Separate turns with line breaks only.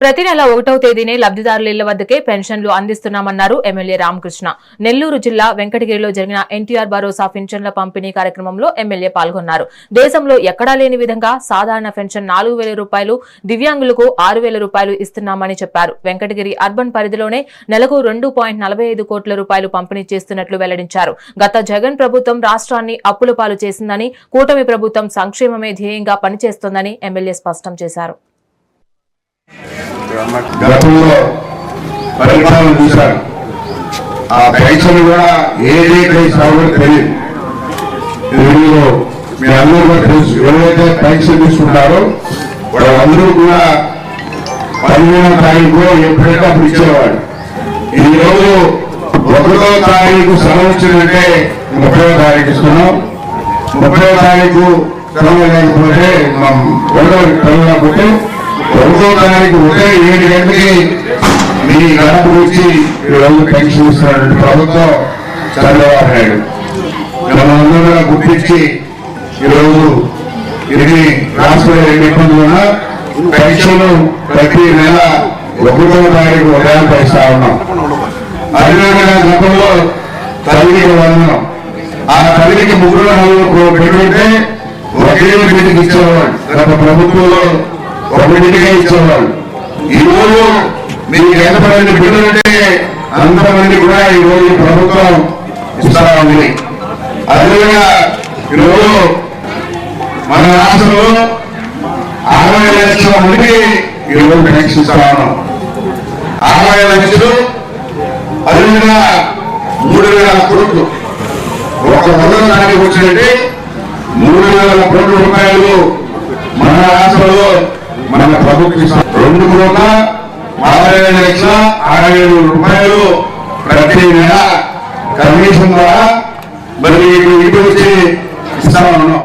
ప్రతి నెల 1వ తేదీనే లబ్ధిదారుల ఇళ్ల వద్దకే పెన్షన్లు అందిస్తున్నామన్నారు ఎమ్మెల్యే రామకృష్ణ. నెల్లూరు జిల్లా వెంకటగిరిలో జరిగిన ఎన్టీఆర్ భరోసా పెన్షన్ల పంపిణీ కార్యక్రమంలో ఎమ్మెల్యే పాల్గొన్నారు. దేశంలో ఎక్కడా లేని విధంగా సాధారణ పెన్షన్ 4,000 రూపాయలు, దివ్యాంగులకు 6,000 రూపాయలు ఇస్తున్నామని చెప్పారు. వెంకటగిరి అర్బన్ పరిధిలోనే నెలకు 2.45 కోట్ల రూపాయలు పంపిణీ చేస్తున్నట్లు వెల్లడించారు. గత జగన్ ప్రభుత్వం రాష్ట్రాన్ని అప్పుల పాలు చేసిందని, కూటమి ప్రభుత్వం సంక్షేమమే ధ్యేయంగా పనిచేస్తోందని ఎమ్మెల్యే స్పష్టం చేశారు.
గతంలో పరిపాలన చూశారు. ఆ పెన్షన్ కూడా ఏదైతే తెలియదు. మీరు అందరూ కూడా తెలుసు, ఎవరైతే పెన్షన్ తీసుకుంటారో వాళ్ళందరూ కూడా 15వ తారీఖు ఎప్పుడైతే అప్పుడు ఇచ్చేవాడు. ఈ రోజు 1వ తారీఖు సెలవు వచ్చిందంటే 30వ తారీఖు ఇస్తున్నాం. 30వ తారీఖు సెలవు లేకపోతే మనం 1వ తారీఖు ఉదయం 7 గంటలకి మీ గడపకు వచ్చి ఈరోజు పెన్షన్ ఇస్తున్నటువంటి ప్రభుత్వం చంద్రబాబు నాయుడు. మనందరూ కూడా గుర్తించి ఈరోజు ఇది రాష్ట్రంలో ఎన్ని ఇబ్బందులు ఉన్నా పెన్షన్ ప్రతి నెల 1వ తారీఖు ఉదయానికి ఇస్తా ఉన్నాం. అదేవిధంగా గతంలో తల్లికి వందనం, ఆ తల్లికి 3 పెట్టుకుంటే ఒకే బిడ్డకి ఇచ్చేవాడు. గత ప్రభుత్వంలో ఒకటిగా ఇచ్చేవాళ్ళు. ఈరోజు మీకు ఎంతమంది బిడ్డలుంటే అంతమంది కూడా ఈరోజు ప్రభుత్వం ఇస్తా ఉంది. అదేవిధంగా ఈరోజు మన రాష్ట్రంలో 60 లక్షల మందికి ఈరోజు పెన్షన్ ఇస్తా ఉన్నాం. 60 లక్షలు, అదేవిధంగా 3,000 కోట్లు. ఒక 100వ తారీఖు వచ్చినట్టే 3,000 కోట్ల రూపాయలు మన రాష్ట్రంలో మన ప్రభుత్వం 2,60,000 రూపాయలు ప్రతి నెల కమిషన్ ద్వారా మరి ఇటు వచ్చి ఇస్తా ఉన్నాం.